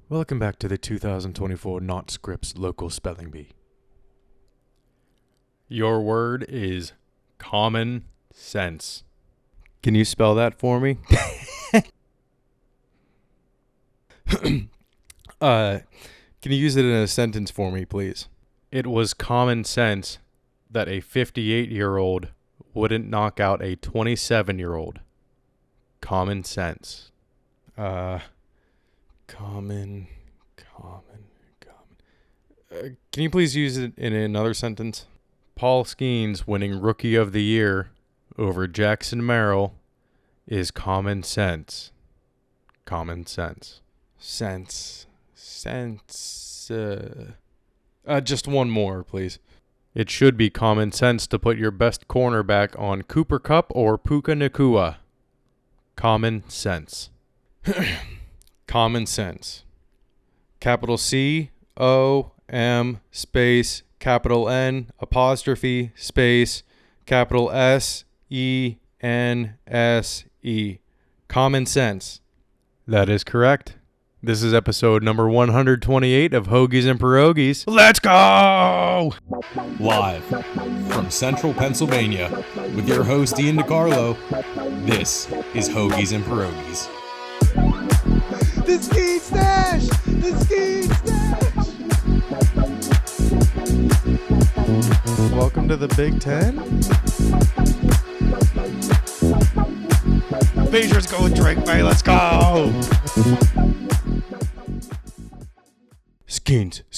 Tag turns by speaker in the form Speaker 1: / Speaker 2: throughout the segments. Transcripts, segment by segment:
Speaker 1: Welcome back to the 2024 Not Scripts Local Spelling Bee. Your word is common sense. Can you spell that for me? Can you use it in a sentence for me, please? It was common sense that a 58-year-old wouldn't knock out a 27-year-old. Common sense. Common. Can you please use it in another sentence? Paul Skenes winning Rookie of the Year over Jackson Merrill is common sense. Common sense. Sense. Just one more, please. It should be common sense to put your best cornerback on Cooper Kupp or Puka Nacua. Common sense. Common sense. Capital C O M space capital N apostrophe space capital S E N S E. Common sense. That is correct. This is episode number 128 of Hoagies and Pierogis. Let's go!
Speaker 2: Live from central Pennsylvania with your host Ian DiCarlo, this is Hoagies and Pierogis.
Speaker 3: The Ski Stash! The Ski Stash!
Speaker 1: Welcome to the Big Ten. Beezer's going to drink me. Let's go! Skenes.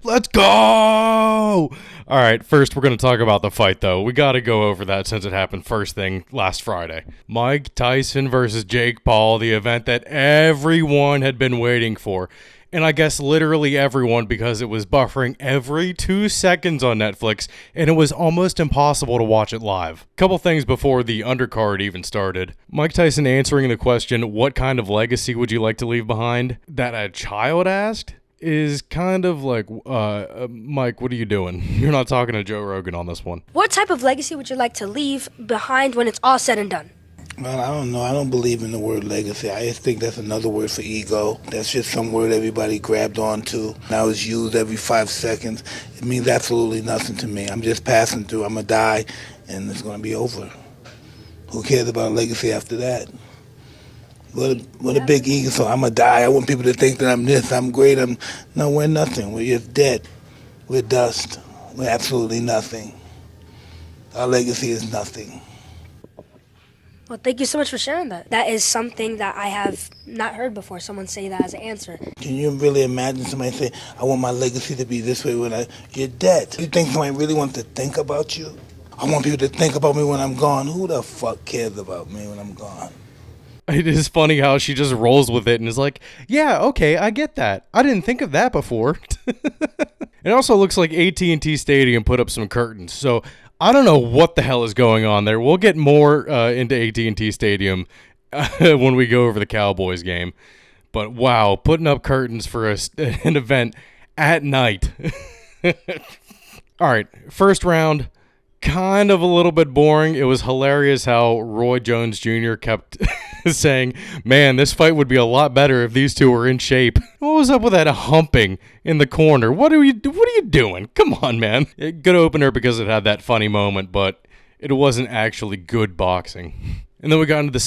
Speaker 1: Let's go! All right, first we're going to talk about the fight, though. We got to go over that since it happened first thing last Friday. Mike Tyson versus Jake Paul, the event that everyone had been waiting for. And I guess literally everyone, because it was buffering every 2 seconds on Netflix, and it was almost impossible to watch it live. Couple things before the undercard even started. Mike Tyson answering the question, what kind of legacy would you like to leave behind? That a child asked is kind of like, Mike, what are you doing? You're not talking to Joe Rogan on this one.
Speaker 4: What type of legacy would you like to leave behind when it's all said and done?
Speaker 3: Well, I don't know. I don't believe in the word legacy. I just think that's another word for ego. That's just some word everybody grabbed onto. Now it's used every 5 seconds. It means absolutely nothing to me. I'm just passing through. I'm going to die, and it's going to be over. Who cares about legacy after that? What a big ego. So I'm going to die. I want people to think that I'm this, I'm great. No, we're nothing. We're just dead. We're dust. We're absolutely nothing. Our legacy is nothing.
Speaker 4: Well, thank you so much for sharing that. That is something that I have not heard before, someone say that as an answer.
Speaker 3: Can you really imagine somebody say, I want my legacy to be this way when you're dead? You think somebody really wants to think about you? I want people to think about me when I'm gone. Who the fuck cares about me when I'm gone?
Speaker 1: It is funny how she just rolls with it and is like, yeah, okay, I get that. I didn't think of that before. It also looks like AT&T Stadium put up some curtains, so I don't know what the hell is going on there. We'll get more into AT&T Stadium when we go over the Cowboys game. But wow, putting up curtains for an event at night. All right, first round, kind of a little bit boring. It was hilarious how Roy Jones Jr. kept saying, man, this fight would be a lot better if these two were in shape. What was up with that humping in the corner? What are you doing? Come on, man. Good opener because it had that funny moment, but it wasn't actually good boxing. And then we got into the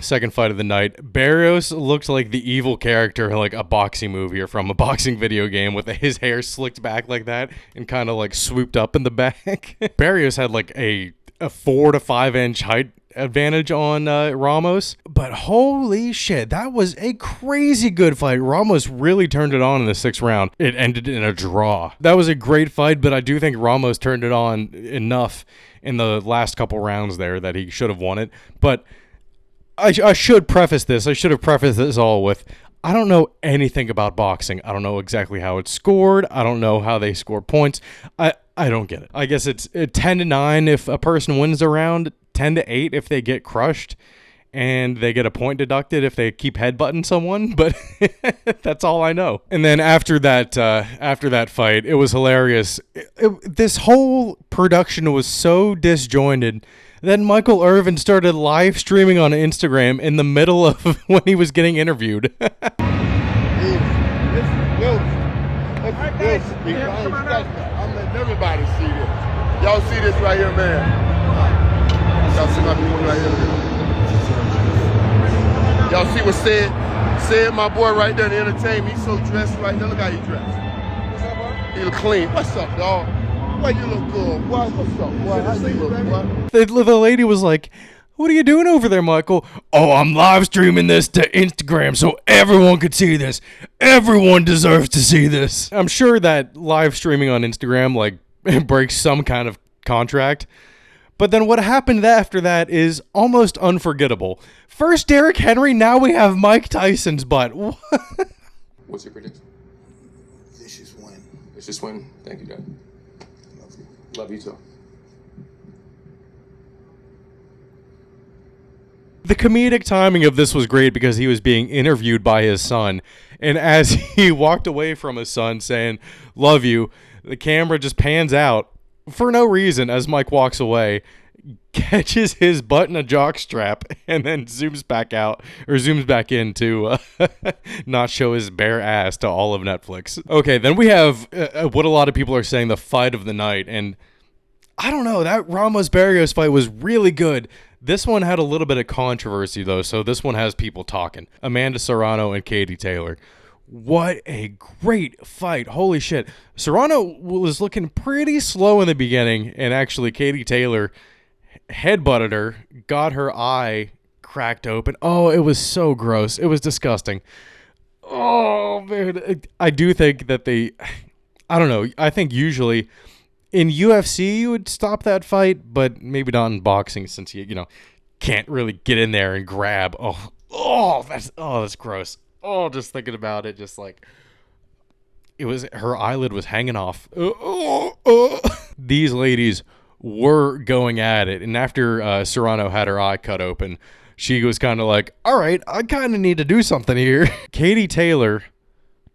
Speaker 1: second fight of the night. Barrios looked like the evil character in like a boxing movie or from a boxing video game with his hair slicked back like that and kind of like swooped up in the back. Barrios had like a 4 to 5 inch height advantage on Ramos, but holy shit, that was a crazy good fight. Ramos really turned it on in the 6th round. It ended in a draw. That was a great fight, but I do think Ramos turned it on enough in the last couple rounds there that he should have won it. But I should preface this. I should have prefaced this all with, I don't know anything about boxing. I don't know exactly how it's scored. I don't know how they score points. I don't get it. I guess it's 10-9 if a person wins a round, 10-8 if they get crushed, and they get a point deducted if they keep headbutting someone, but that's all I know. And then after that fight, it was hilarious. This whole production was so disjointed Then Michael Irvin started live streaming on Instagram in the middle of when he was getting interviewed.
Speaker 5: I'm letting everybody see this. Y'all see this right here, man. Y'all see my people right here. Y'all see what said my boy right there to entertain me. He's so dressed right there. Look how he dressed. He look clean. What's up, dog? Boy, you look good. Boy, what's up, boy? How you look, boy?
Speaker 1: The lady was like, "What are you doing over there, Michael?" "Oh, I'm live streaming this to Instagram so everyone could see this. Everyone deserves to see this." I'm sure that live streaming on Instagram like breaks some kind of contract. But then what happened after that is almost unforgettable. First Derrick Henry, now we have Mike Tyson's butt.
Speaker 6: What's your prediction?
Speaker 3: Vicious win.
Speaker 6: Vicious win. Thank you, Dad.
Speaker 3: Love you.
Speaker 6: Love you too.
Speaker 1: The comedic timing of this was great because he was being interviewed by his son. And as he walked away from his son saying, "Love you," the camera just pans out for no reason as Mike walks away, catches his butt in a jock strap, and then zooms back out, or zooms back in to not show his bare ass to all of Netflix. Okay, then we have what a lot of people are saying, the fight of the night. And I don't know, that Ramos Barrios fight was really good. This one had a little bit of controversy, though, so this one has people talking. Amanda Serrano and Katie Taylor. What a great fight. Holy shit. Serrano was looking pretty slow in the beginning, and actually Katie Taylor headbutted her, got her eye cracked open. Oh, it was so gross. It was disgusting. Oh, man. I do think that I don't know. I think usually in UFC you would stop that fight, but maybe not in boxing since you can't really get in there and grab. That's gross. Oh, just thinking about it, just like her eyelid was hanging off. These ladies were going at it, and after Serrano had her eye cut open, she was kind of like, "All right, I kind of need to do something here." Katie Taylor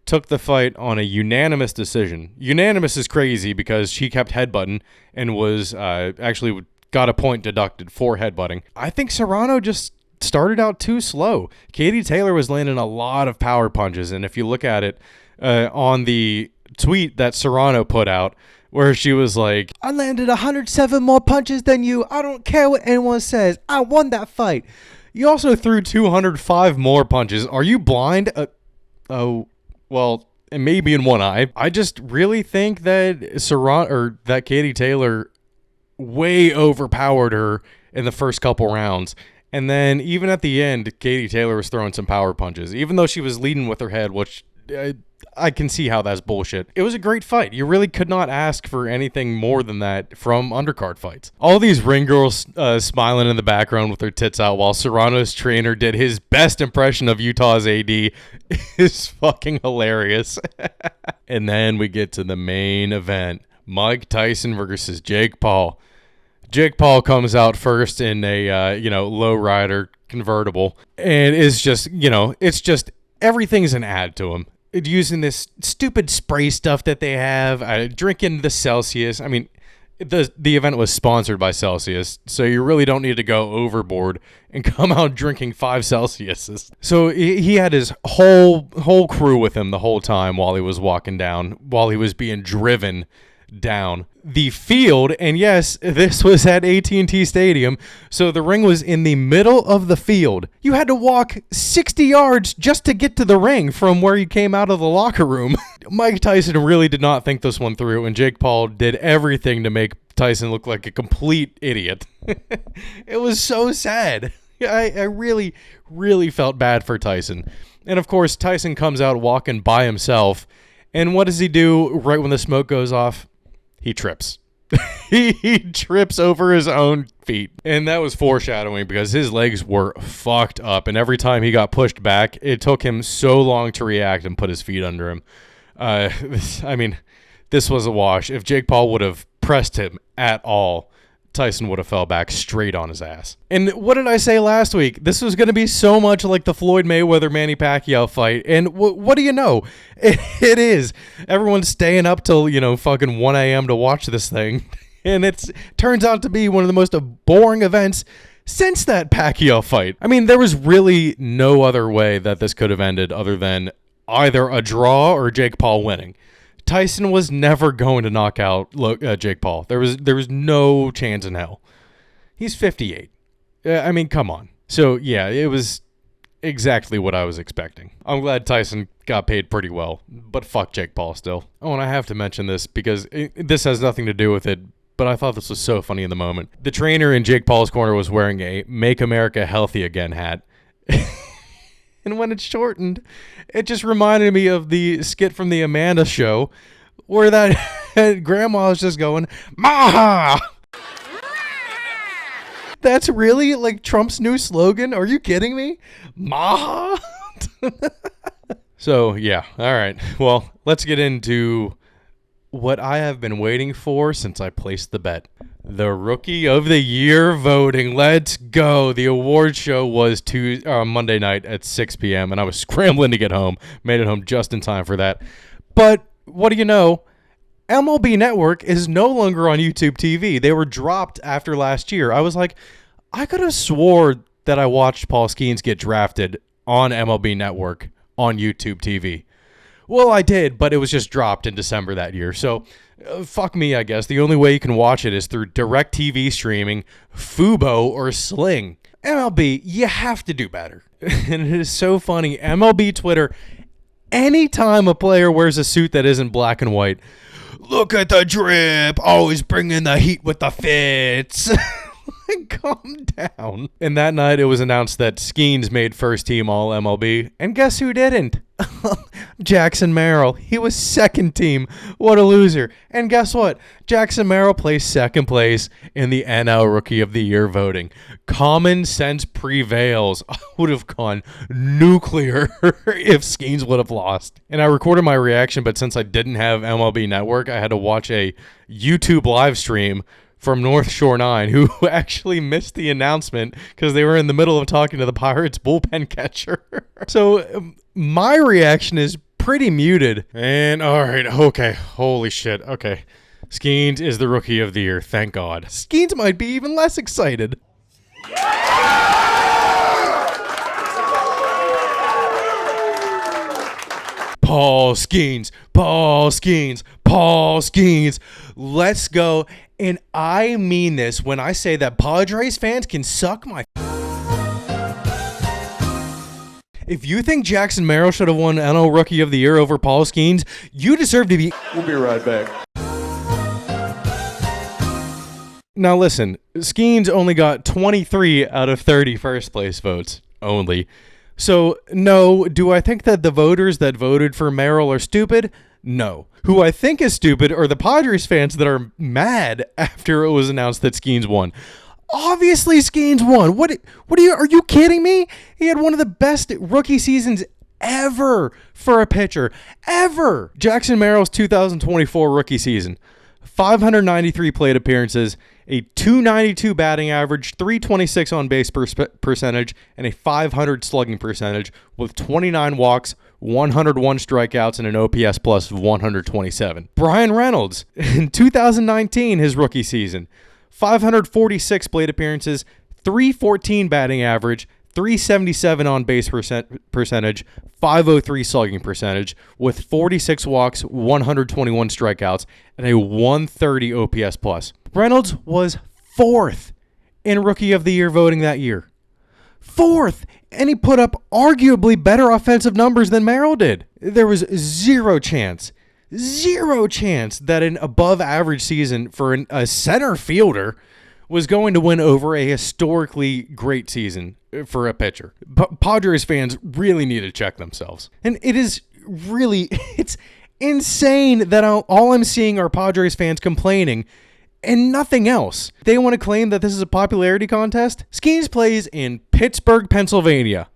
Speaker 1: took the fight on a unanimous decision. Unanimous is crazy because she kept headbutting and was actually got a point deducted for headbutting. I think Serrano just started out too slow. Katie Taylor was landing a lot of power punches, and if you look at it on the tweet that Serrano put out, where she was like, "I landed 107 more punches than you. I don't care what anyone says. I won that fight. You also threw 205 more punches. Are you blind?" Well, maybe in one eye. I just really think that that Katie Taylor way overpowered her in the first couple rounds. And then even at the end, Katie Taylor was throwing some power punches, even though she was leading with her head, which I can see how that's bullshit. It was a great fight. You really could not ask for anything more than that from undercard fights. All these ring girls smiling in the background with their tits out while Serrano's trainer did his best impression of Utah's AD is fucking hilarious. And then we get to the main event. Mike Tyson versus Jake Paul. Jake Paul comes out first in a, lowrider convertible, and is just, it's just, everything's an ad to him. Using this stupid spray stuff that they have, drinking the Celsius. I mean, the event was sponsored by Celsius, so you really don't need to go overboard and come out drinking 5 Celsiuses. So he had his whole crew with him the whole time while he was walking down, while he was being driven down the field. And yes, this was at AT&T Stadium, so the ring was in the middle of the field. You had to walk 60 yards just to get to the ring from where you came out of the locker room. Mike Tyson really did not think this one through, and Jake Paul did everything to make Tyson look like a complete idiot. It was so sad. I really, really felt bad for Tyson. And of course, Tyson comes out walking by himself, and what does he do right when the smoke goes off? He trips. He trips over his own feet. And that was foreshadowing because his legs were fucked up. And every time he got pushed back, it took him so long to react and put his feet under him. This was a wash. If Jake Paul would have pressed him at all, Tyson would have fell back straight on his ass. And what did I say last week? This was going to be so much like the Floyd Mayweather-Manny Pacquiao fight. And what do you know? It is. Everyone's staying up till, fucking 1 a.m. to watch this thing. And it turns out to be one of the most boring events since that Pacquiao fight. I mean, there was really no other way that this could have ended other than either a draw or Jake Paul winning. Tyson was never going to knock out Jake Paul. There was no chance in hell. He's 58. I mean, come on. So, yeah, it was exactly what I was expecting. I'm glad Tyson got paid pretty well, but fuck Jake Paul still. Oh, and I have to mention this because this has nothing to do with it, but I thought this was so funny in the moment. The trainer in Jake Paul's corner was wearing a Make America Healthy Again hat. And when it shortened, it just reminded me of the skit from the Amanda Show where that grandma was just going, Maha! That's really like Trump's new slogan? Are you kidding me? Maha? So, yeah. All right. Well, let's get into what I have been waiting for since I placed the bet. The Rookie of the Year voting. Let's go. The award show was Monday night at 6 p.m. and I was scrambling to get home. Made it home just in time for that. But what do you know? MLB Network is no longer on YouTube TV. They were dropped after last year. I was like, I could have swore that I watched Paul Skenes get drafted on MLB Network on YouTube TV. Well, I did, but it was just dropped in December that year. So, fuck me, I guess. The only way you can watch it is through DirecTV streaming, Fubo, or Sling. MLB, you have to do better. And it is so funny. MLB Twitter, anytime a player wears a suit that isn't black and white, look at the drip, always bringing the heat with the fits. Calm down. And that night it was announced that Skenes made first team all MLB. And guess who didn't? Jackson Merrill. He was second team. What a loser. And guess what? Jackson Merrill placed second place in the NL Rookie of the Year voting. Common sense prevails. I would have gone nuclear if Skenes would have lost. And I recorded my reaction, but since I didn't have MLB Network, I had to watch a YouTube live stream from North Shore 9, who actually missed the announcement because they were in the middle of talking to the Pirates bullpen catcher. So my reaction is pretty muted. And all right, okay, holy shit, okay. Skenes is the Rookie of the Year, thank God. Skenes might be even less excited. Paul Skenes, Paul Skenes, Paul Skenes. Let's go. And I mean this when I say that Padres fans can suck my... If you think Jackson Merrill should have won NL Rookie of the Year over Paul Skenes, you deserve to be...
Speaker 6: We'll be right back.
Speaker 1: Now listen, Skenes only got 23 out of 30 first place votes. Only. So, no, do I think that the voters that voted for Merrill are stupid? No. Who I think is stupid are the Padres fans that are mad after it was announced that Skenes won. Obviously, Skenes won. Are you kidding me? He had one of the best rookie seasons ever for a pitcher. Ever. Jackson Merrill's 2024 rookie season. 593 plate appearances, a 292 batting average, 326 on base percentage, and a 500 slugging percentage with 29 walks, 101 strikeouts, and an OPS plus of 127. Brian Reynolds, in 2019, his rookie season, 546 plate appearances, 314 batting average, 377 on base percentage, 503 slugging percentage, with 46 walks, 121 strikeouts, and a 130 OPS plus. Reynolds was fourth in Rookie of the Year voting that year. Fourth! And he put up arguably better offensive numbers than Merrill did. There was zero chance that an above average season for a center fielder was going to win over a historically great season for a pitcher. Padres fans really need to check themselves. And it's insane that all I'm seeing are Padres fans complaining and nothing else. They want to claim that this is a popularity contest? Skenes plays in Pittsburgh, Pennsylvania,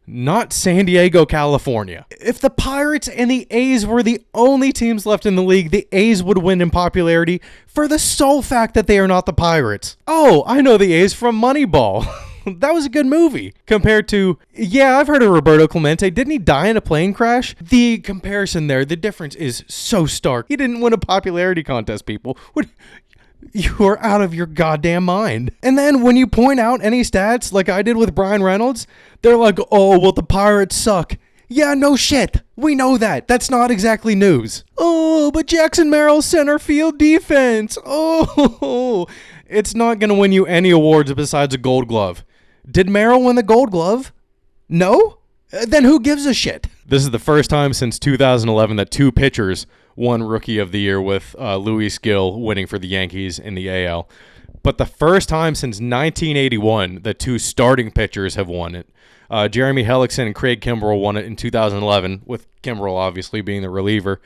Speaker 1: not San Diego, California. If the Pirates and the A's were the only teams left in the league, the A's would win in popularity for the sole fact that they are not the Pirates. Oh, I know the A's from Moneyball. That was a good movie. Compared to, yeah, I've heard of Roberto Clemente. Didn't he die in a plane crash? The comparison there, the difference is so stark. He didn't win a popularity contest, people. You are out of your goddamn mind. And then when you point out any stats, like I did with Brian Reynolds, they're like, oh, well, the Pirates suck. Yeah, no shit. We know that. That's not exactly news. Oh, but Jackson Merrill center field defense. Oh, it's not going to win you any awards besides a Gold Glove. Did Merrill win the Gold Glove? No? Then who gives a shit? This is the first time since 2011 that two pitchers won Rookie of the Year, with Luis Gil winning for the Yankees in the AL. But the first time since 1981 that two starting pitchers have won it. Jeremy Hellickson and Craig Kimbrell won it in 2011, with Kimbrell obviously being the reliever.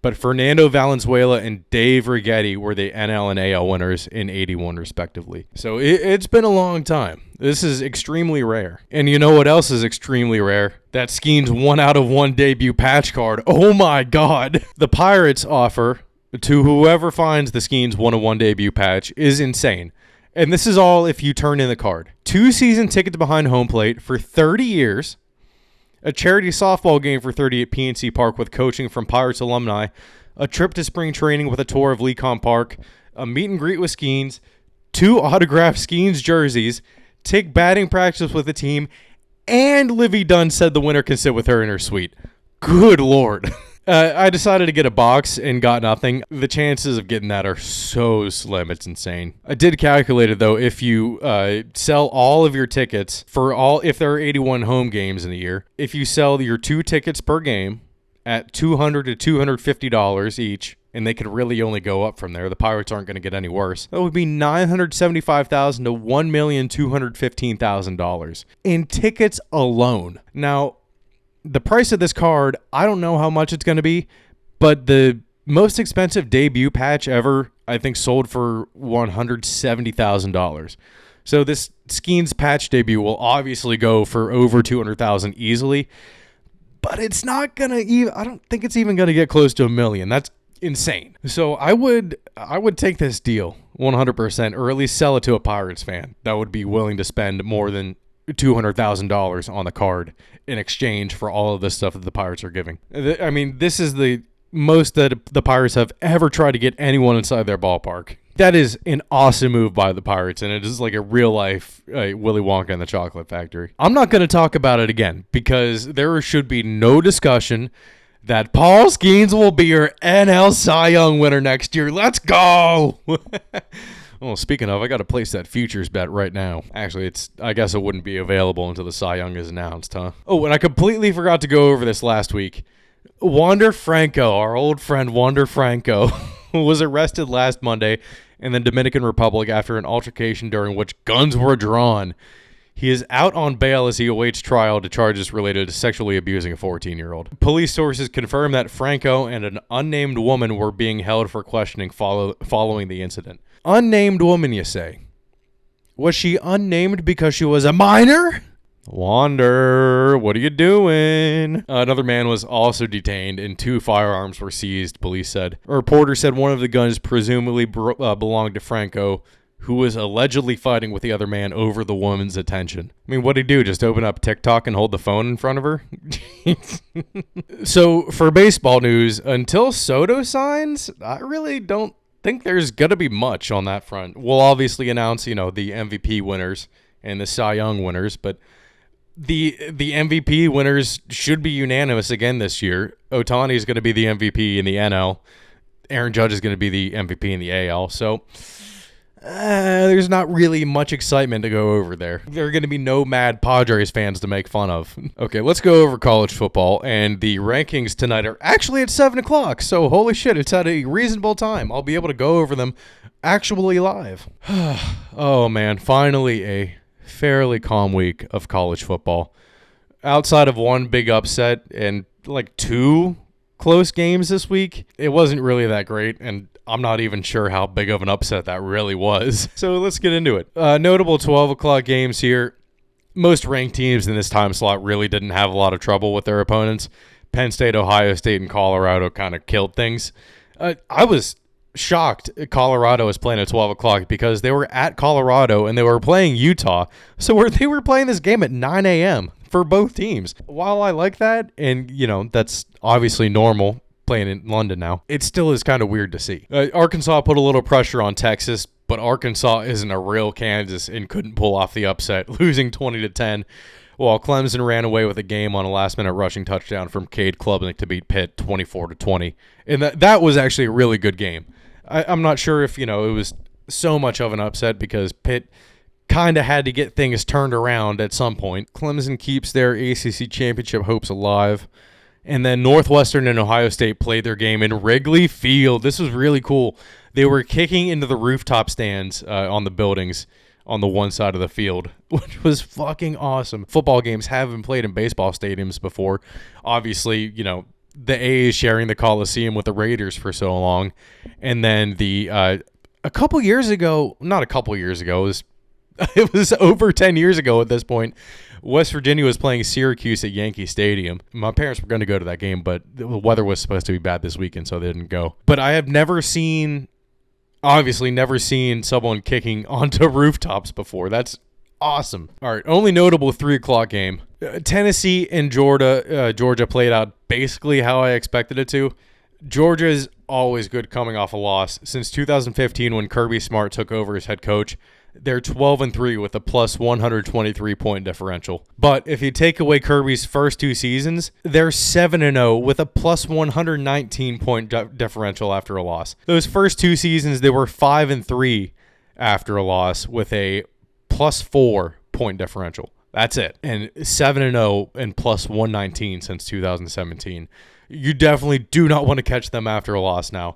Speaker 1: But Fernando Valenzuela and Dave Righetti were the NL and AL winners in 81, respectively. So it's been a long time. This is extremely rare. And you know what else is extremely rare? That Skenes 1-out-of-1 debut patch card. Oh my God. The Pirates offer to whoever finds the Skenes 1-of-1 debut patch is insane. And this is all if you turn in the card. 2 season tickets behind home plate for 30 years. A charity softball game for 30 at PNC Park with coaching from Pirates alumni, a trip to spring training with a tour of Lecom Park, a meet and greet with Skenes, 2 autographed Skenes jerseys, take batting practice with the team, and Livy Dunn said the winner can sit with her in her suite. Good Lord. I decided to get a box and got nothing. The chances of getting that are so slim, it's insane. I did calculate it, though. If you sell all of your tickets if there are 81 home games in a year, if you sell your 2 tickets per game at $200 to $250 each, and they could really only go up from there, the Pirates aren't going to get any worse, that would be $975,000 to $1,215,000 in tickets alone. Now, the price of this card, I don't know how much it's going to be, but the most expensive debut patch ever, I think, sold for $170,000. So this Skenes patch debut will obviously go for over $200,000 easily, but it's not going to I don't think it's even going to get close to $1 million. That's insane. So I would take this deal 100%, or at least sell it to a Pirates fan that would be willing to spend more than $200,000 on the card in exchange for all of the stuff that the Pirates are giving. I mean, this is the most that the Pirates have ever tried to get anyone inside their ballpark. That is an awesome move by the Pirates, and it is like a real-life Willy Wonka and the Chocolate Factory. I'm not going to talk about it again, because there should be no discussion that Paul Skenes will be your NL Cy Young winner next year. Let's go! Well, speaking of, I got to place that futures bet right now. Actually, I guess it wouldn't be available until the Cy Young is announced, huh? Oh, and I completely forgot to go over this last week. Wander Franco, our old friend Wander Franco, was arrested last Monday in the Dominican Republic after an altercation during which guns were drawn. He is out on bail as he awaits trial to charges related to sexually abusing a 14-year-old. Police sources confirm that Franco and an unnamed woman were being held for questioning following the incident. Unnamed woman, you say? Was she unnamed because she was a minor? Wander, what are you doing? Another man was also detained and 2 firearms were seized, police said. A reporter said one of the guns presumably belonged to Franco, who was allegedly fighting with the other man over the woman's attention. I mean, what'd he do? Just open up TikTok and hold the phone in front of her? So, for baseball news, until Soto signs, I really don't think there's going to be much on that front. We'll obviously announce, the MVP winners and the Cy Young winners, but the MVP winners should be unanimous again this year. Ohtani is going to be the MVP in the NL. Aaron Judge is going to be the MVP in the AL. So there's not really much excitement to go over there. There are going to be no mad Padres fans to make fun of. Okay, let's go over college football. And the rankings tonight are actually at 7 o'clock. So holy shit, it's at a reasonable time. I'll be able to go over them actually live. Oh man, finally a fairly calm week of college football. Outside of one big upset and like 2 close games this week, it wasn't really that great, and I'm not even sure how big of an upset that really was. So let's get into it. Notable 12 o'clock games here. Most ranked teams in this time slot really didn't have a lot of trouble with their opponents. Penn State, Ohio State, and Colorado kind of killed things. I was shocked Colorado was playing at 12 o'clock because they were at Colorado and they were playing Utah. So they were playing this game at 9 a.m. for both teams. While I like that, and, that's obviously normal, playing in London now. It still is kind of weird to see. Arkansas put a little pressure on Texas, but Arkansas isn't a real Kansas and couldn't pull off the upset, losing 20-10, while Clemson ran away with a game on a last-minute rushing touchdown from Cade Klubnik to beat Pitt 24-20. And that was actually a really good game. I'm not sure if, it was so much of an upset because Pitt kind of had to get things turned around at some point. Clemson keeps their ACC championship hopes alive. And then Northwestern and Ohio State played their game in Wrigley Field. This was really cool. They were kicking into the rooftop stands on the buildings on the one side of the field, which was fucking awesome. Football games have been played in baseball stadiums before. Obviously, the A's sharing the Coliseum with the Raiders for so long. And then a couple years ago, not a couple years ago, it was over 10 years ago at this point, West Virginia was playing Syracuse at Yankee Stadium. My parents were going to go to that game, but the weather was supposed to be bad this weekend, so they didn't go. But I have never seen someone kicking onto rooftops before. That's awesome. All right, only notable 3 o'clock game. Tennessee and Georgia played out basically how I expected it to. Georgia is always good coming off a loss. Since 2015, when Kirby Smart took over as head coach, they're 12-3 with a plus 123 point differential. But if you take away Kirby's first 2 seasons, they're 7-0 with a plus 119 point differential after a loss. Those first 2 seasons, they were 5-3 after a loss with a plus 4 point differential. That's it. And 7-0 and plus 119 since 2017. You definitely do not want to catch them after a loss now.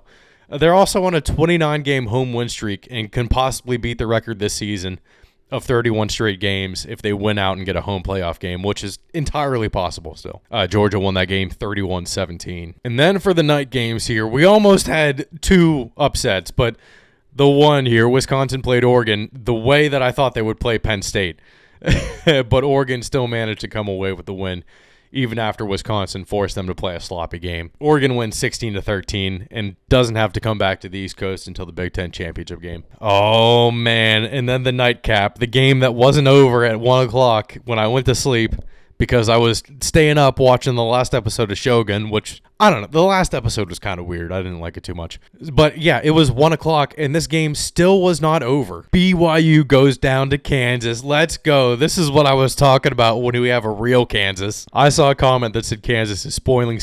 Speaker 1: They're also on a 29-game home win streak and can possibly beat the record this season of 31 straight games if they win out and get a home playoff game, which is entirely possible still. Georgia won that game 31-17. And then for the night games here, we almost had 2 upsets, but the one here, Wisconsin played Oregon the way that I thought they would play Penn State. But Oregon still managed to come away with the win, even after Wisconsin forced them to play a sloppy game. Oregon wins 16-13 and doesn't have to come back to the East Coast until the Big Ten championship game. Oh, man. And then the nightcap, the game that wasn't over at 1 o'clock when I went to sleep because I was staying up watching the last episode of Shogun, which, I don't know, the last episode was kind of weird. I didn't like it too much. But yeah, it was 1 o'clock, and this game still was not over. BYU goes down to Kansas. Let's go. This is what I was talking about when we have a real Kansas. I saw a comment that said Kansas is spoiling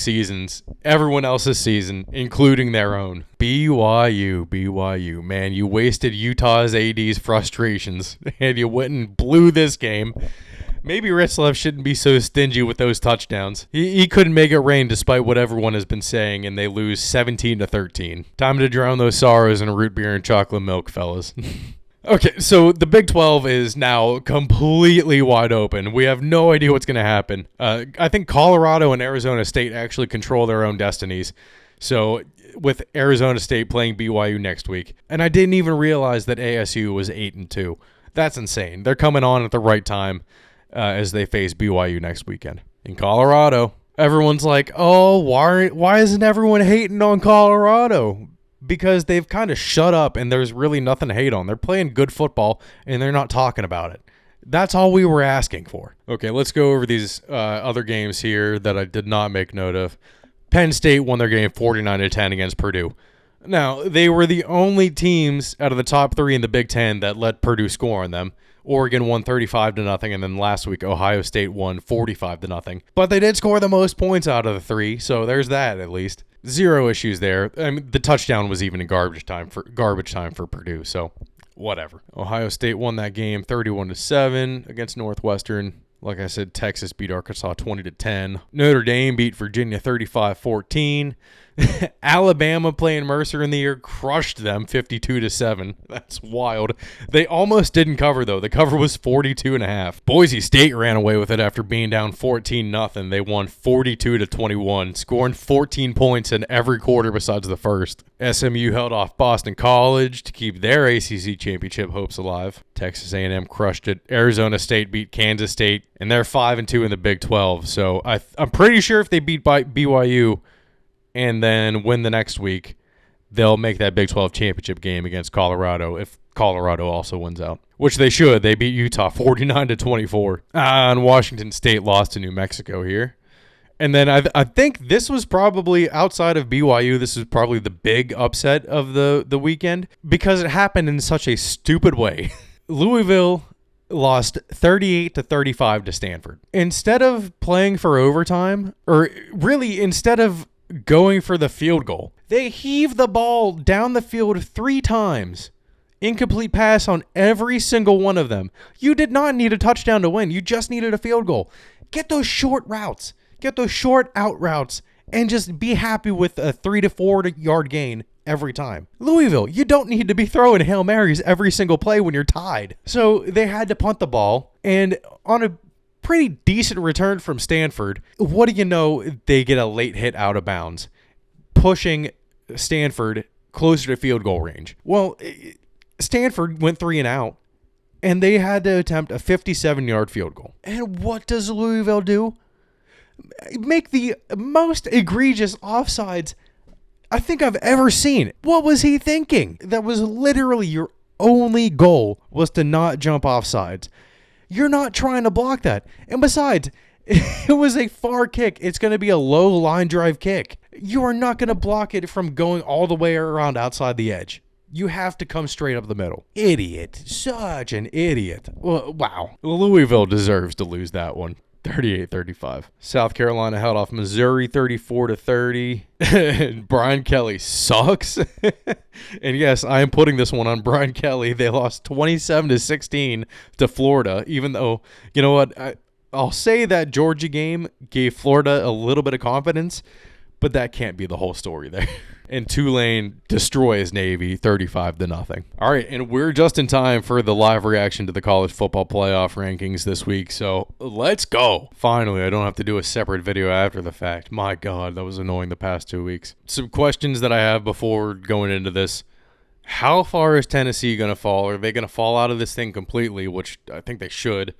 Speaker 1: everyone else's season, including their own. BYU, man, you wasted Utah's AD's frustrations, and you went and blew this game. Maybe Ritzlev shouldn't be so stingy with those touchdowns. He couldn't make it rain despite what everyone has been saying, and they lose 17-13. Time to drown those sorrows in root beer and chocolate milk, fellas. Okay, so the Big 12 is now completely wide open. We have no idea what's going to happen. I think Colorado and Arizona State actually control their own destinies. So with Arizona State playing BYU next week. And I didn't even realize that ASU was 8-2. That's insane. They're coming on at the right time. As they face BYU next weekend. In Colorado, everyone's like, oh, why isn't everyone hating on Colorado? Because they've kind of shut up and there's really nothing to hate on. They're playing good football and they're not talking about it. That's all we were asking for. Okay, let's go over these other games here that I did not make note of. Penn State won their game 49-10 against Purdue. Now, they were the only teams out of the top 3 in the Big Ten that let Purdue score on them. Oregon won 35-0, and then last week Ohio State won 45-0. But they did score the most points out of the 3, so there's that at least. 0 issues there. I mean, the touchdown was even in garbage time for Purdue, so whatever. Ohio State won that game 31-7 against Northwestern. Like I said, Texas beat Arkansas 20-10. Notre Dame beat Virginia 35-14. Alabama playing Mercer in the year crushed them 52-7. That's wild. They almost didn't cover though. The cover was 42.5. Boise State ran away with it after being down 14-0. They won 42-21, scoring 14 points in every quarter besides the first. SMU held off Boston College to keep their ACC championship hopes alive. Texas A&M crushed it. Arizona State beat Kansas State, and they're 5-2 in the Big 12. So I'm pretty sure if they beat BYU and then win the next week, they'll make that Big 12 championship game against Colorado if Colorado also wins out, which they should. They beat Utah 49-24. And Washington State lost to New Mexico here. And then I think this was probably, outside of BYU, this was probably the big upset of the weekend because it happened in such a stupid way. Louisville lost 38-35 to Stanford. Instead of playing for overtime, or really instead of going for the field goal, they heaved the ball down the field 3 times. Incomplete pass on every single one of them. You did not need a touchdown to win. You just needed a field goal. Get those short routes. Get those short out routes and just be happy with a 3 to 4 yard gain every time. Louisville, you don't need to be throwing Hail Marys every single play when you're tied. So they had to punt the ball, and on a pretty decent return from Stanford, what do you know? They get a late hit out of bounds, pushing Stanford closer to field goal range. Well, Stanford went 3 and out, and they had to attempt a 57-yard field goal. And what does Louisville do? Make the most egregious offsides I think I've ever seen. What was he thinking? That was literally your only goal, was to not jump offsides. You're not trying to block that. And besides, it was a far kick. It's going to be a low line drive kick. You are not going to block it from going all the way around outside the edge. You have to come straight up the middle. Idiot. Such an idiot. Well, wow. Louisville deserves to lose that one. 38-35. South Carolina held off Missouri 34-30. Brian Kelly sucks. And yes, I am putting this one on Brian Kelly. They lost 27-16 to Florida, even though, you know what, I'll say that Georgia game gave Florida a little bit of confidence, but that can't be the whole story there. And Tulane destroys Navy 35-0. All right, and we're just in time for the live reaction to the college football playoff rankings this week, so let's go. Finally, I don't have to do a separate video after the fact. My God, that was annoying the past 2 weeks. Some questions that I have before going into this. How far is Tennessee going to fall? Are they going to fall out of this thing completely, which I think they should?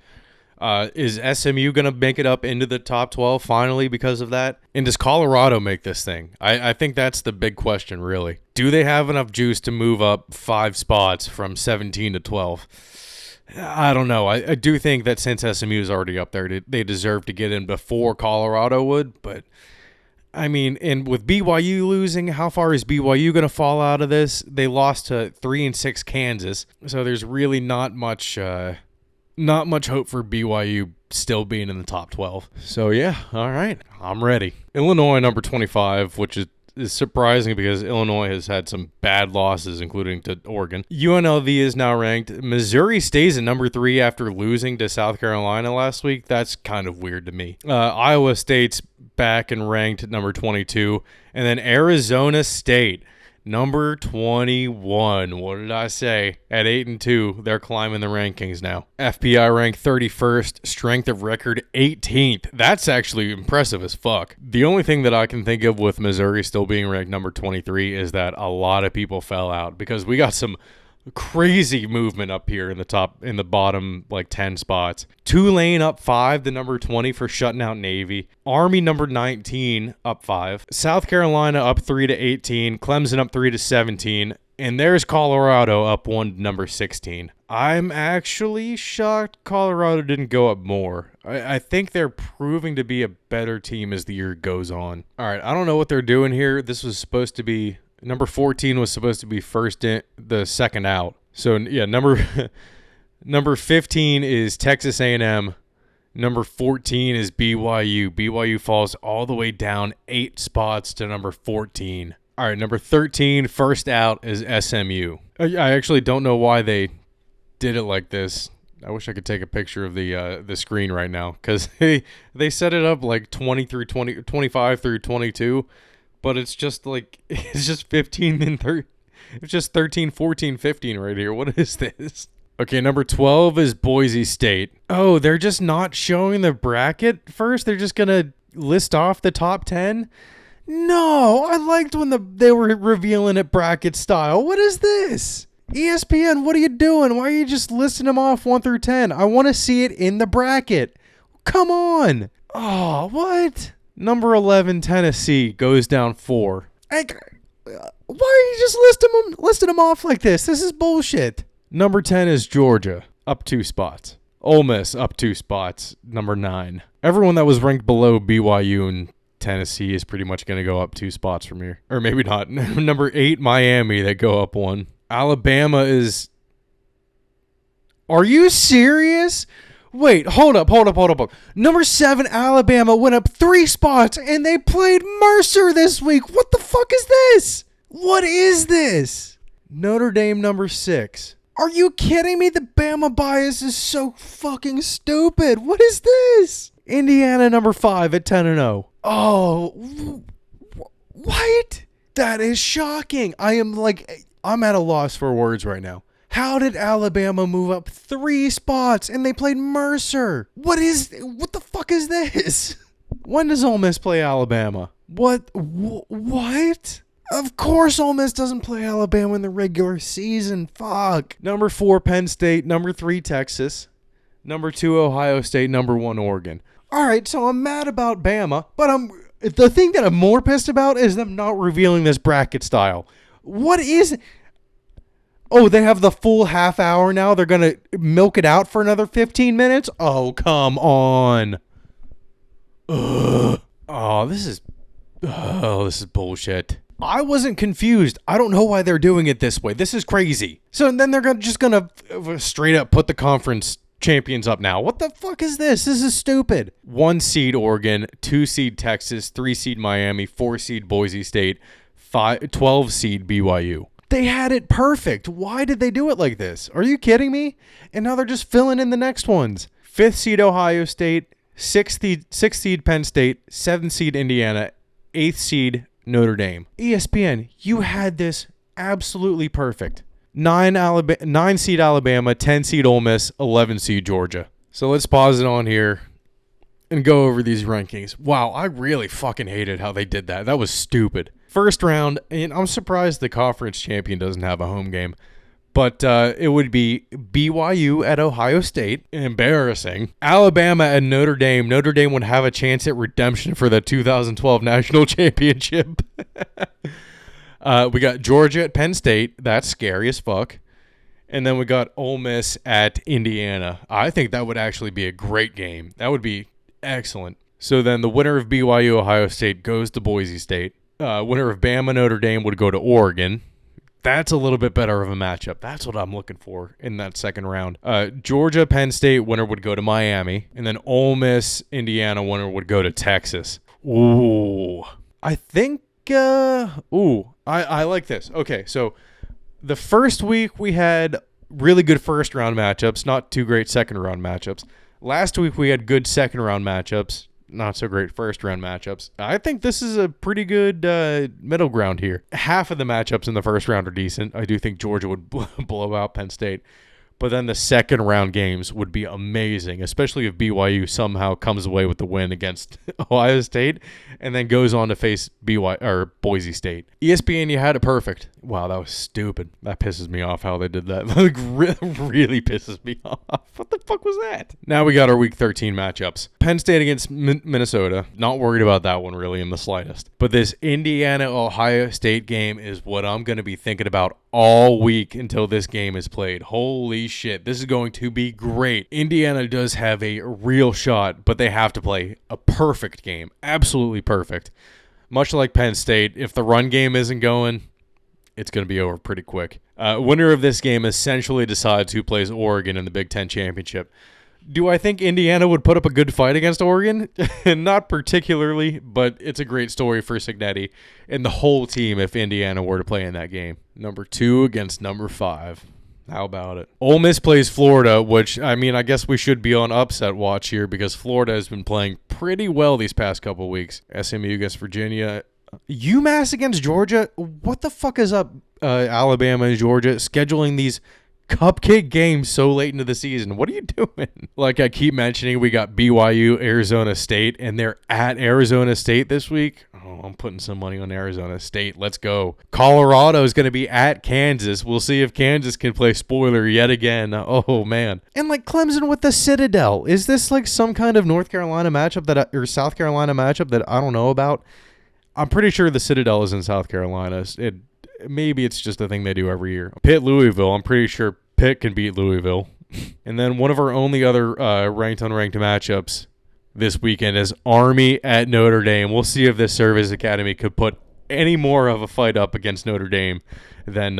Speaker 1: Is SMU going to make it up into the top 12 finally because of that? And does Colorado make this thing? I think that's the big question, really. Do they have enough juice to move up 5 spots from 17 to 12? I don't know. I do think that since SMU is already up there, they deserve to get in before Colorado would. But, I mean, and with BYU losing, how far is BYU going to fall out of this? They lost to 3-6 Kansas, so there's really not much hope for BYU still being in the top 12. So, yeah, all right, I'm ready. Illinois, number 25, which is surprising because Illinois has had some bad losses, including to Oregon. UNLV is now ranked. Missouri stays at number 3 after losing to South Carolina last week. That's kind of weird to me. Iowa State's back and ranked at number 22. And then Arizona State, number 21. What did I say? At 8-2, they're climbing the rankings now. FPI ranked 31st, strength of record 18th. That's actually impressive as fuck. The only thing that I can think of with Missouri still being ranked number 23 is that a lot of people fell out because we got some crazy movement up here in the bottom like 10 spots. Tulane up 5 to number 20 for shutting out Navy. Army number 19 up 5. South Carolina up 3 to 18. Clemson up 3 to 17. And there's Colorado up 1 to number 16. I'm actually shocked Colorado didn't go up more. I think they're proving to be a better team as the year goes on. All right, I don't know what they're doing here. This was supposed to be number 14 was supposed to be first in, the second out. So yeah, number 15 is Texas A&M. Number 14 is BYU. BYU falls all the way down 8 spots to number 14. All right, number 13, first out, is SMU. I actually don't know why they did it like this. I wish I could take a picture of the screen right now because they set it up like 25 through 22. But it's just like, it's just 15 and 30. It's just 13, 14, 15 right here. What is this? Okay, number 12 is Boise State. Oh, they're just not showing the bracket first? They're just going to list off the top 10? No, I liked when they were revealing it bracket style. What is this? ESPN, what are you doing? Why are you just listing them off 1 through 10? I want to see it in the bracket. Come on. Oh, what? Number 11, Tennessee, goes down 4. Why are you just listing them off like this? This is bullshit. Number 10 is Georgia, up 2 spots. Ole Miss up 2 spots, number 9. Everyone that was ranked below BYU and Tennessee is pretty much going to go up 2 spots from here. Or maybe not. Number 8, Miami, that go up 1. Alabama is... Are you serious? Wait, hold up. Number 7, Alabama went up 3 spots, and they played Mercer this week. What the fuck is this? What is this? Notre Dame, number 6. Are you kidding me? The Bama bias is so fucking stupid. What is this? Indiana, number 5 at 10-0. Oh, what? That is shocking. I'm at a loss for words right now. How did Alabama move up 3 spots and they played Mercer? What the fuck is this? When does Ole Miss play Alabama? What? Of course Ole Miss doesn't play Alabama in the regular season. Fuck. Number 4, Penn State. Number 3, Texas. Number 2, Ohio State. Number 1, Oregon. All right, so I'm mad about Bama, but the thing that I'm more pissed about is them not revealing this bracket style. What is... Oh, they have the full half hour now? They're going to milk it out for another 15 minutes? Oh, come on. Ugh. Oh, this is bullshit. I wasn't confused. I don't know why they're doing it this way. This is crazy. So then they're just going to straight up put the conference champions up now. What the fuck is this? This is stupid. 1 seed Oregon, 2 seed Texas, 3 seed Miami, 4 seed Boise State, 12 seed BYU. They had it perfect. Why did they do it like this? Are you kidding me? And now they're just filling in the next ones. 5th seed Ohio State, 6th seed Penn State, 7th seed Indiana, 8th seed Notre Dame. ESPN, you had this absolutely perfect. 9 seed Alabama, 10 seed Ole Miss, 11 seed Georgia. So let's pause it on here and go over these rankings. Wow, I really fucking hated how they did that. That was stupid. First round, and I'm surprised the conference champion doesn't have a home game, but it would be BYU at Ohio State. Embarrassing. Alabama at Notre Dame. Notre Dame would have a chance at redemption for the 2012 national championship. We got Georgia at Penn State. That's scary as fuck. And then we got Ole Miss at Indiana. I think that would actually be a great game. That would be excellent. So then the winner of BYU Ohio State goes to Boise State. Winner of Bama Notre Dame would go to Oregon. That's a little bit better of a matchup. That's what I'm looking for in that second round. Georgia Penn State winner would go to Miami. And then Ole Miss Indiana winner would go to Texas. Ooh. I think... I like this. Okay, so the first week we had really good first round matchups, not too great second round matchups. Last week we had good second round matchups, not so great first round matchups. I think this is a pretty good middle ground here. Half of the matchups in the first round are decent. I do think Georgia would blow out Penn State. But then the second round games would be amazing, especially if BYU somehow comes away with the win against Ohio State and then goes on to face Boise State. ESPN, you had it perfect. Wow, that was stupid. That pisses me off how they did that. Like, really pisses me off. What the fuck was that? Now we got our Week 13 matchups. Penn State against Minnesota. Not worried about that one really in the slightest. But this Indiana-Ohio State game is what I'm going to be thinking about all week until this game is played. Holy shit, this is going to be great. Indiana does have a real shot, but they have to play a perfect game. Absolutely perfect. Much like Penn State, if the run game isn't going, it's going to be over pretty quick. Winner of this game essentially decides who plays Oregon in the Big Ten Championship. Do I think Indiana would put up a good fight against Oregon? Not particularly, but it's a great story for Skenes and the whole team if Indiana were to play in that game. Number 2 against number 5. How about it? Ole Miss plays Florida, which, I mean, I guess we should be on upset watch here because Florida has been playing pretty well these past couple weeks. SMU against Virginia. UMass against Georgia? What the fuck is up, Alabama and Georgia, scheduling these cupcake games so late into the season? What are you doing? Like I keep mentioning, we got BYU, Arizona State, and they're at Arizona State this week. Oh, I'm putting some money on Arizona State. Let's go. Colorado is going to be at Kansas. We'll see if Kansas can play spoiler yet again. Oh, man. And like Clemson with the Citadel. Is this like some kind of North Carolina matchup or South Carolina matchup that I don't know about? I'm pretty sure the Citadel is in South Carolina. Maybe it's just a thing they do every year. Pitt, Louisville. I'm pretty sure Pitt can beat Louisville. And then one of our only other ranked-unranked matchups this weekend is Army at Notre Dame. We'll see if this Service Academy could put any more of a fight up against Notre Dame than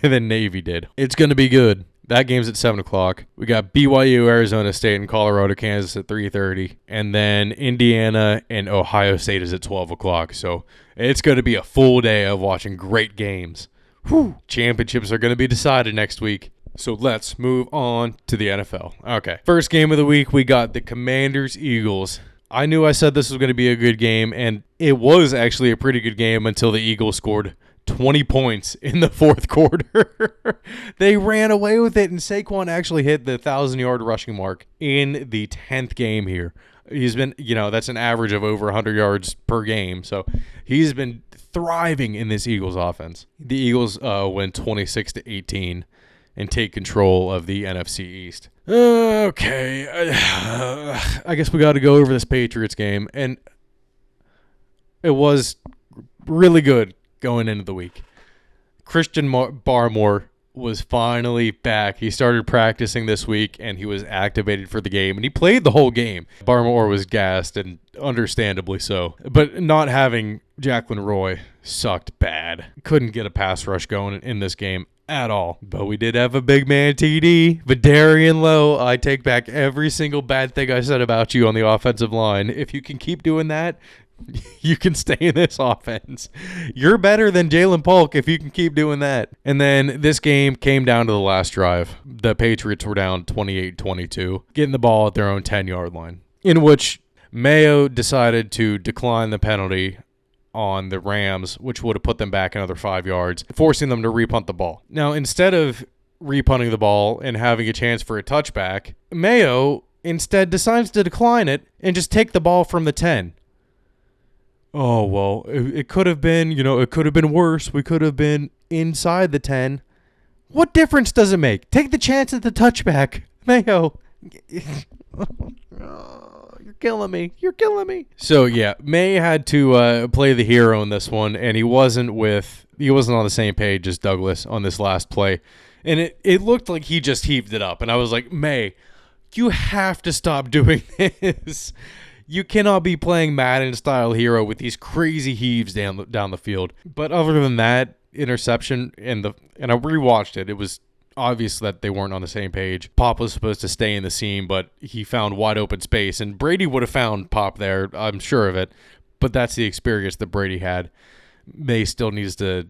Speaker 1: Navy did. It's going to be good. That game's at 7 o'clock. We got BYU, Arizona State, and Colorado, Kansas at 3:30. And then Indiana and Ohio State is at 12 o'clock. So it's going to be a full day of watching great games. Whew. Championships are going to be decided next week. So let's move on to the NFL. Okay. First game of the week, we got the Commanders-Eagles. I knew I said this was going to be a good game, and it was actually a pretty good game until the Eagles scored 20 points in the fourth quarter. They ran away with it, and Saquon actually hit the 1,000-yard rushing mark in the 10th game here. He's been, that's an average of over 100 yards per game. So he's been thriving in this Eagles offense. The Eagles win 26-18 and take control of the NFC East. Okay. I guess we got to go over this Patriots game. And it was really good going into the week. Christian Barmore was finally back. He started practicing this week, and he was activated for the game, and he played the whole game. Barmore was gassed, and understandably so. But not having Jacqueline Roy sucked bad. Couldn't get a pass rush going in this game at all. But we did have a big man TD, Vidarian Lowe. I take back every single bad thing I said about you on the offensive line. If you can keep doing that, you can stay in this offense. You're better than Jalen Polk if you can keep doing that. And then this game came down to the last drive. The Patriots were down 28-22, getting the ball at their own 10-yard line, in which Mayo decided to decline the penalty on the Rams, which would have put them back another 5 yards, forcing them to repunt the ball. Now, instead of repunting the ball and having a chance for a touchback, Mayo instead decides to decline it and just take the ball from the 10. Oh, well, it could have been, it could have been worse. We could have been inside the 10. What difference does it make? Take the chance at the touchback. Mayo. You're killing me. You're killing me. So, yeah, May had to play the hero in this one, and he wasn't on the same page as Douglas on this last play. And it looked like he just heaved it up. And I was like, May, you have to stop doing this. You cannot be playing Madden-style hero with these crazy heaves down the field. But other than that interception, and I rewatched it, it was obvious that they weren't on the same page. Pop was supposed to stay in the seam, but he found wide open space, and Brady would have found Pop there, I'm sure of it. But that's the experience that Brady had. May still needs to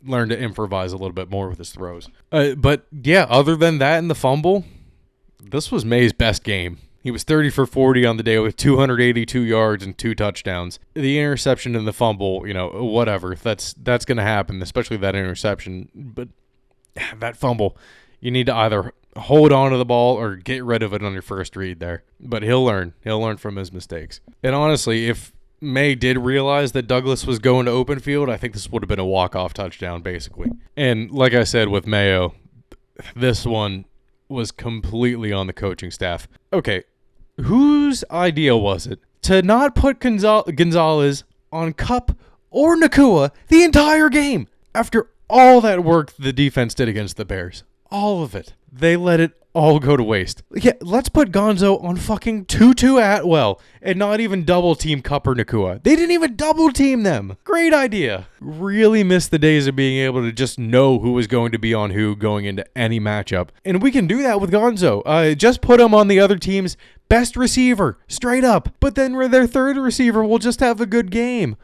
Speaker 1: learn to improvise a little bit more with his throws. But yeah, other than that and the fumble, this was May's best game. He was 30 for 40 on the day with 282 yards and 2 touchdowns. The interception and the fumble, whatever. That's going to happen, especially that interception. But that fumble, you need to either hold on to the ball or get rid of it on your first read there. But he'll learn. He'll learn from his mistakes. And honestly, if May did realize that Douglas was going to open field, I think this would have been a walk-off touchdown, basically. And like I said with Mayo, this one was completely on the coaching staff. Okay, whose idea was it to not put Gonzalez on Kupp or Nakua the entire game after all that work the defense did against the Bears? All of it. They let it all go to waste. Yeah, let's put Gonzo on fucking Tutu Atwell and not even double team Kupp or Nakua. They didn't even double team them. Great idea. Really missed the days of being able to just know who was going to be on who going into any matchup. And we can do that with Gonzo. Just put him on the other team's best receiver, straight up. But then their third receiver will just have a good game.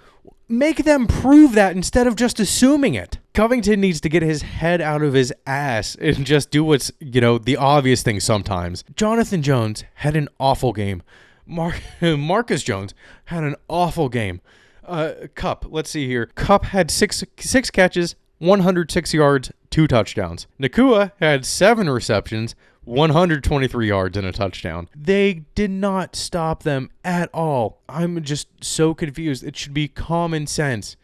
Speaker 1: Make them prove that instead of just assuming it. Covington needs to get his head out of his ass and just do what's, the obvious thing sometimes. Jonathan Jones had an awful game. Marcus Jones had an awful game. Kupp, let's see here. Kupp had six catches, 106 yards, 2 touchdowns. Nakua had 7 receptions, 123 yards and a touchdown. They did not stop them at all. I'm just so confused. It should be common sense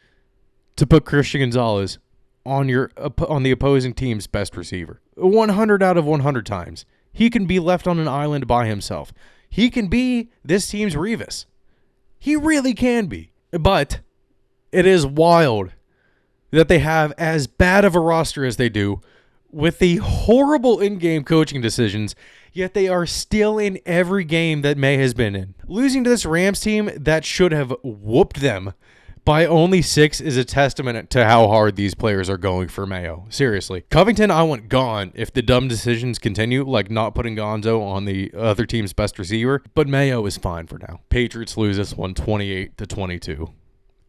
Speaker 1: to put Christian Gonzalez on the opposing team's best receiver. 100 out of 100 times. He can be left on an island by himself. He can be this team's Revis. He really can be. But it is wild that they have as bad of a roster as they do with the horrible in-game coaching decisions, yet they are still in every game that May has been in. Losing to this Rams team that should have whooped them by only 6 is a testament to how hard these players are going for Mayo. Seriously. Covington, I want gone if the dumb decisions continue, like not putting Gonzo on the other team's best receiver, but Mayo is fine for now. Patriots lose this one 28-22,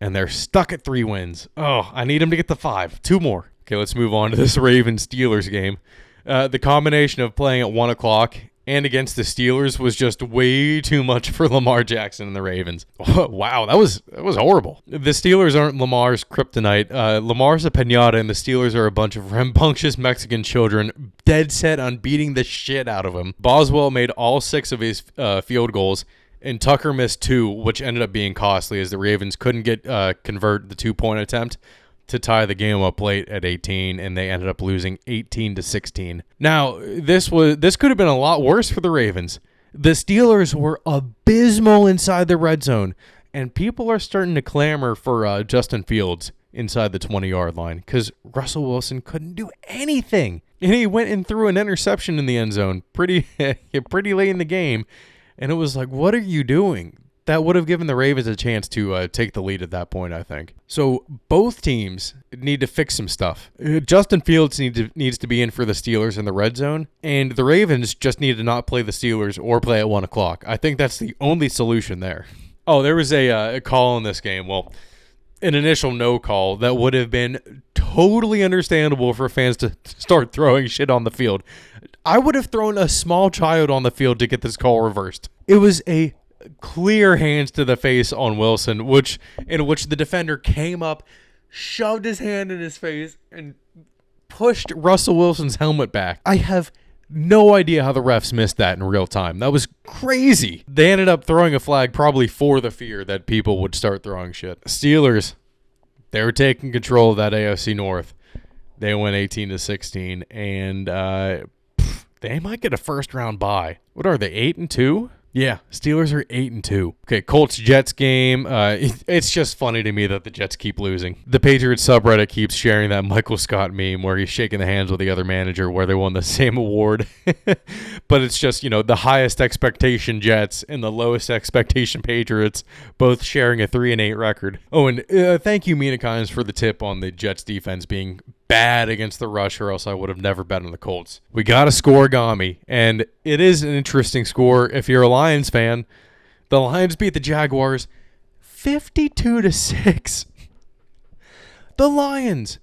Speaker 1: and they're stuck at 3 wins. Oh, I need them to get to 5. 2 more. Okay, let's move on to this Ravens-Steelers game. The combination of playing at 1 o'clock and against the Steelers was just way too much for Lamar Jackson and the Ravens. Wow, that was horrible. The Steelers aren't Lamar's kryptonite. Lamar's a piñata, and the Steelers are a bunch of rambunctious Mexican children dead set on beating the shit out of him. Boswell made all 6 of his field goals, and Tucker missed 2, which ended up being costly as the Ravens couldn't get convert the 2-point attempt to tie the game up late at 18, and they ended up losing 18-16. Now, this could have been a lot worse for the Ravens. The Steelers were abysmal inside the red zone, and people are starting to clamor for Justin Fields inside the 20-yard line because Russell Wilson couldn't do anything. And he went and threw an interception in the end zone pretty late in the game, and it was like, what are you doing? That would have given the Ravens a chance to take the lead at that point, I think. So both teams need to fix some stuff. Justin Fields needs to be in for the Steelers in the red zone, and the Ravens just need to not play the Steelers or play at 1 o'clock. I think that's the only solution there. Oh, there was a call in this game. Well, an initial no call that would have been totally understandable for fans to start throwing shit on the field. I would have thrown a small child on the field to get this call reversed. It was a clear hands to the face on Wilson, in which the defender came up, shoved his hand in his face, and pushed Russell Wilson's helmet back. I have no idea how the refs missed that in real time. That was crazy. They ended up throwing a flag probably for the fear that people would start throwing shit. Steelers, they were taking control of that AFC North. They went 18-16, and they might get a first-round bye. What are they, 8-2? Yeah, Steelers are 8-2. Okay, Colts-Jets game. It's just funny to me that the Jets keep losing. The Patriots subreddit keeps sharing that Michael Scott meme where he's shaking the hands with the other manager where they won the same award. But it's just, the highest expectation Jets and the lowest expectation Patriots both sharing a 3-8 record. Oh, and thank you, Mina Kimes, for the tip on the Jets defense being bad against the rush, or else I would have never bet on the Colts. We got a scoregami, and it is an interesting score if you're a Lions fan. The Lions beat the Jaguars 52-6. The Lions.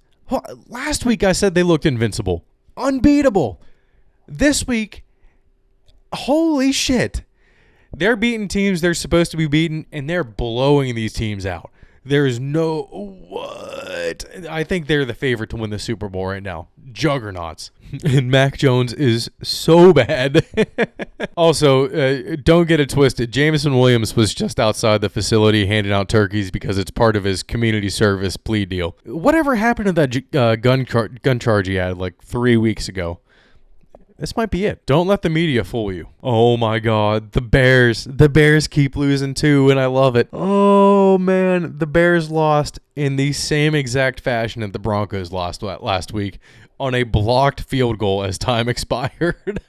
Speaker 1: Last week I said they looked invincible, unbeatable. This week, holy shit. They're beating teams they're supposed to be beating, and they're blowing these teams out. There is no what. I think they're the favorite to win the Super Bowl right now. Juggernauts. And Mac Jones is so bad. Also, don't get it twisted. Jameson Williams was just outside the facility handing out turkeys because it's part of his community service plea deal. Whatever happened to that gun charge he had like 3 weeks ago? This might be it. Don't let the media fool you. Oh my God. The Bears. The Bears keep losing too, and I love it. Oh man. The Bears lost in the same exact fashion that the Broncos lost last week on a blocked field goal as time expired.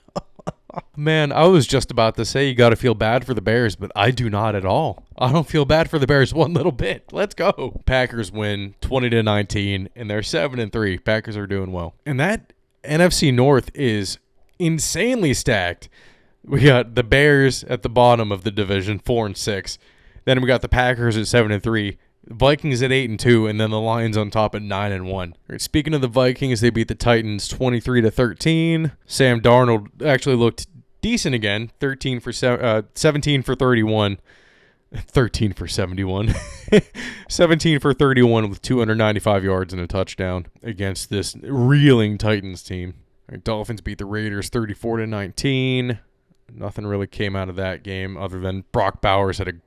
Speaker 1: Man, I was just about to say you got to feel bad for the Bears, but I do not at all. I don't feel bad for the Bears one little bit. Let's go. Packers win 20-19, and they're 7-3. Packers are doing well. And that NFC North is insanely stacked. We got the Bears at the bottom of the division, 4-6. Then we got the Packers at 7-3, Vikings at 8-2, and then the Lions on top at 9-1. Right, speaking of the Vikings, they beat the Titans 23-13. Sam Darnold actually looked decent again, 17 for 31. 13 for 71. 17 for 31 with 295 yards and a touchdown against this reeling Titans team. Dolphins beat the Raiders 34-19. Nothing really came out of that game other than Brock Bowers had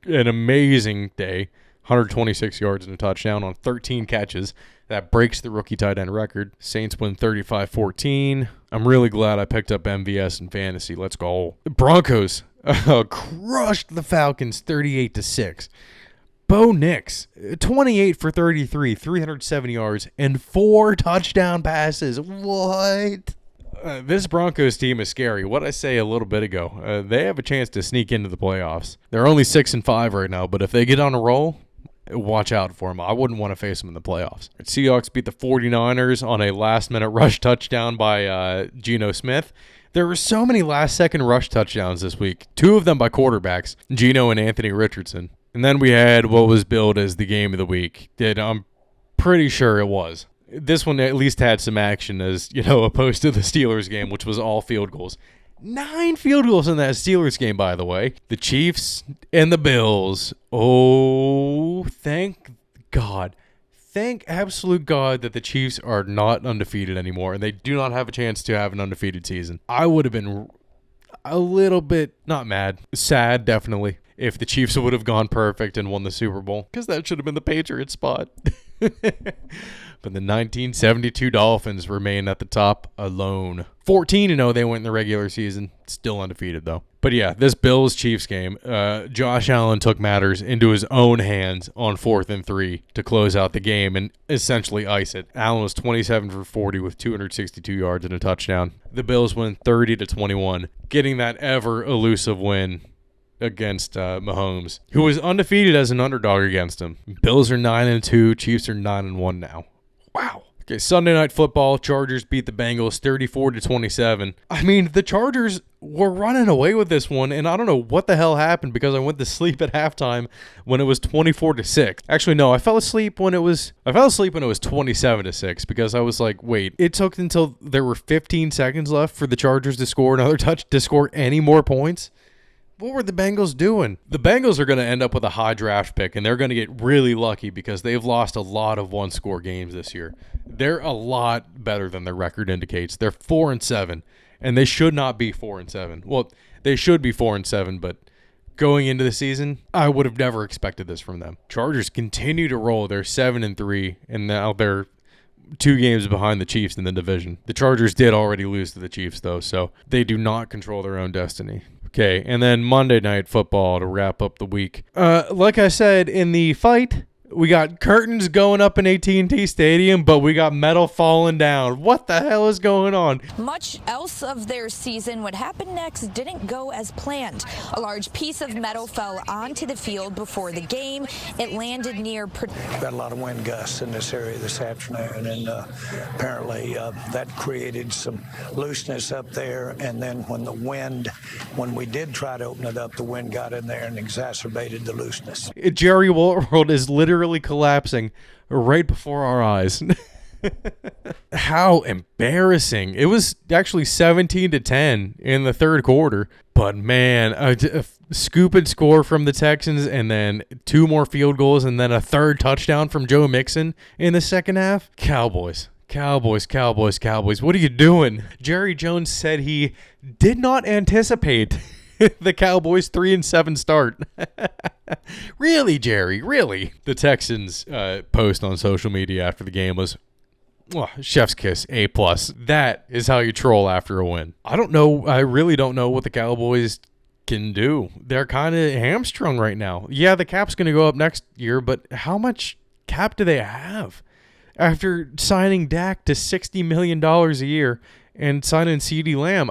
Speaker 1: an amazing day. 126 yards and a touchdown on 13 catches. That breaks the rookie tight end record. Saints win 35-14. I'm really glad I picked up MVS in fantasy. Let's go. The Broncos crushed the Falcons 38-6. Bo Nix, 28 for 33, 370 yards, and 4 touchdown passes. What? This Broncos team is scary. What I say a little bit ago, they have a chance to sneak into the playoffs. They're only 6-5 right now, but if they get on a roll, watch out for them. I wouldn't want to face them in the playoffs. Seahawks beat the 49ers on a last-minute rush touchdown by Geno Smith. There were so many last-second rush touchdowns this week, 2 of them by quarterbacks, Geno and Anthony Richardson. And then we had what was billed as the game of the week that I'm pretty sure it was. This one at least had some action as, opposed to the Steelers game, which was all field goals. 9 field goals in that Steelers game, by the way. The Chiefs and the Bills. Oh, thank God. Thank absolute God that the Chiefs are not undefeated anymore, and they do not have a chance to have an undefeated season. I would have been a little bit, not mad, sad, definitely, if the Chiefs would have gone perfect and won the Super Bowl, because that should have been the Patriots spot. But the 1972 Dolphins remain at the top alone. 14-0 they went in the regular season. Still undefeated, though. But yeah, this Bills-Chiefs game, Josh Allen took matters into his own hands on 4th and 3 to close out the game and essentially ice it. Allen was 27 for 40 with 262 yards and a touchdown. The Bills win 30-21, getting that ever-elusive win against Mahomes, who was undefeated as an underdog against him. Bills are 9-2, Chiefs are 9-1 now. Wow. Okay, Sunday Night Football, Chargers beat the Bengals 34-27. I mean, the Chargers were running away with this one, and I don't know what the hell happened because I went to sleep at halftime when it was 24-6. Actually, no, I fell asleep when it was 27-6 because I was like, wait, it took until there were 15 seconds left for the Chargers to score another touch to score any more points. What were the Bengals doing? The Bengals are going to end up with a high draft pick, and they're going to get really lucky because they've lost a lot of one-score games this year. They're a lot better than their record indicates. They're 4-7, and they should not be 4-7. Well, they should be 4-7, but going into the season, I would have never expected this from them. Chargers continue to roll. They're 7-3, and now they're 2 games behind the Chiefs in the division. The Chargers did already lose to the Chiefs, though, so they do not control their own destiny. Okay, and then Monday Night Football to wrap up the week. Like I said, in the fight, we got curtains going up in AT&T Stadium, but we got metal falling down. What the hell is going on?
Speaker 7: Much else of their season, what happened next didn't go as planned. A large piece of metal fell onto the field before the game. It landed near...
Speaker 8: Got a lot of wind gusts in this area this afternoon, and apparently that created some looseness up there. And then when we did try to open it up, the wind got in there and exacerbated the looseness.
Speaker 1: Jerry World is literally collapsing right before our eyes. How embarrassing. It was actually 17-10 in the third quarter, but man, a scoop and score from the Texans, and then 2 more field goals, and then a 3rd touchdown from Joe Mixon in the second half. Cowboys. What are you doing? Jerry Jones said he did not anticipate the Cowboys' 3-7 start. Really, Jerry? Really? The Texans post on social media after the game was, chef's kiss, A+. That is how you troll after a win. I don't know. I really don't know what the Cowboys can do. They're kind of hamstrung right now. Yeah, the cap's going to go up next year, but how much cap do they have? After signing Dak to $60 million a year and signing CeeDee Lamb,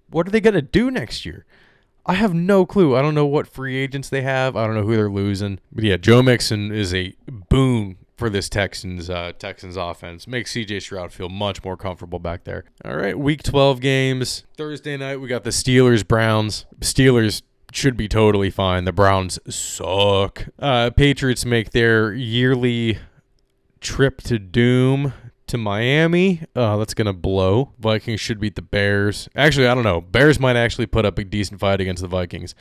Speaker 1: what are they going to do next year? I have no clue. I don't know what free agents they have. I don't know who they're losing. But yeah, Joe Mixon is a boon for this Texans offense. Makes CJ Stroud feel much more comfortable back there. All right, Week 12 games. Thursday night, we got the Steelers-Browns. Steelers should be totally fine. The Browns suck. Patriots make their yearly trip to doom to Miami. That's going to blow. Vikings should beat the Bears. Actually, I don't know. Bears might actually put up a decent fight against the Vikings.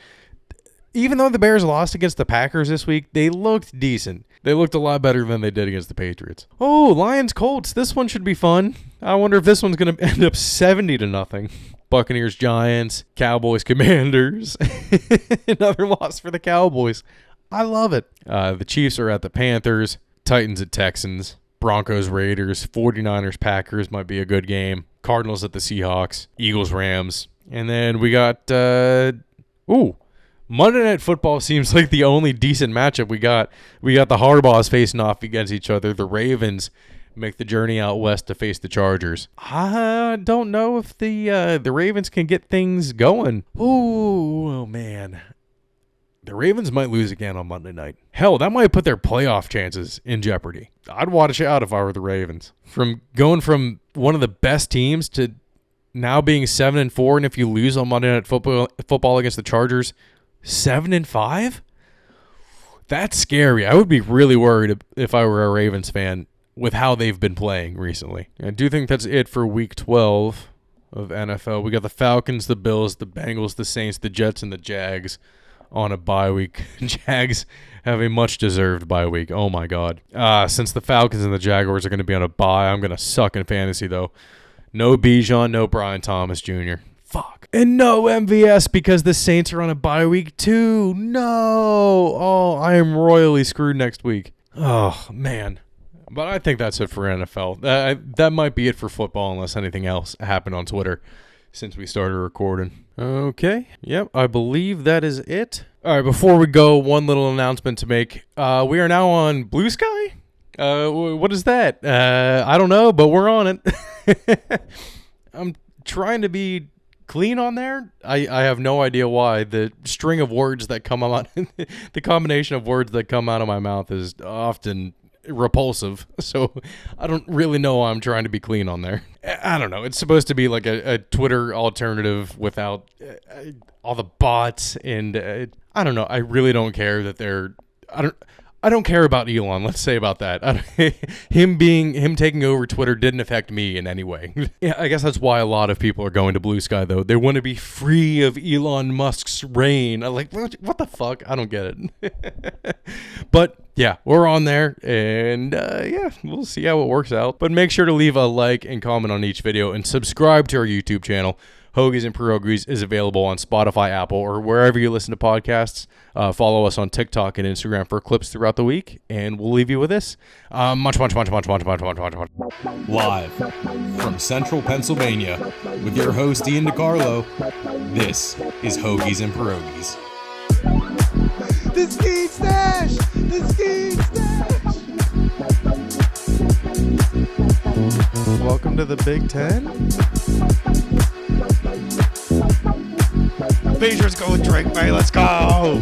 Speaker 1: Even though the Bears lost against the Packers this week, they looked decent. They looked a lot better than they did against the Patriots. Oh, Lions-Colts. This one should be fun. I wonder if this one's going to end up 70-0. Buccaneers-Giants. Cowboys-Commanders. Another loss for the Cowboys. I love it. The Chiefs are at the Panthers. Titans at Texans. Broncos, Raiders, 49ers, Packers might be a good game. Cardinals at the Seahawks, Eagles, Rams. And then we got, Monday Night Football seems like the only decent matchup we got. We got the Harbaughs facing off against each other. The Ravens make the journey out west to face the Chargers. I don't know if the Ravens can get things going. Oh, man. The Ravens might lose again on Monday night. Hell, that might put their playoff chances in jeopardy. I'd watch out if I were the Ravens. From going from one of the best teams to now being 7-4, and if you lose on Monday Night Football against the Chargers, 7-5? That's scary. I would be really worried if I were a Ravens fan with how they've been playing recently. I do think that's it for Week 12 of NFL. We got the Falcons, the Bills, the Bengals, the Saints, the Jets, and the Jags on a bye week. Jags have a much-deserved bye week. Oh, my God. Since the Falcons and the Jaguars are going to be on a bye, I'm going to suck in fantasy, though. No Bijan, no Brian Thomas Jr. Fuck. And no MVS because the Saints are on a bye week, too. No. Oh, I am royally screwed next week. Oh, man. But I think that's it for NFL. That might be it for football unless anything else happened on Twitter since we started recording. Okay. Yep, I believe that is it. All right, before we go, one little announcement to make. We are now on Blue Sky. What is that? I don't know, but we're on it. I'm trying to be clean on there. I have no idea why. The string of words that come out, the combination of words that come out of my mouth is often repulsive, so I don't really know why I'm trying to be clean on there. I don't know. It's supposed to be like a Twitter alternative without all the bots, and I don't know. I really don't care that they're. I don't care about Elon. Let's say about that. Him taking over Twitter didn't affect me in any way. Yeah, I guess that's why a lot of people are going to Blue Sky, though. They want to be free of Elon Musk's reign. I'm like, what the fuck? I don't get it. But yeah, we're on there, and yeah, we'll see how it works out. But make sure to leave a like and comment on each video, and subscribe to our YouTube channel. Hoagies and Pierogis is available on Spotify, Apple, or wherever you listen to podcasts. Follow us on TikTok and Instagram for clips throughout the week, and we'll leave you with this. Much.
Speaker 2: Live from Central Pennsylvania with your host Ian DiCarlo, this is Hoagies and Pierogis.
Speaker 5: The Skenes stash! The Skenes stash!
Speaker 1: Welcome to the Big Ten. Patriots go with Drake, man. Let's go.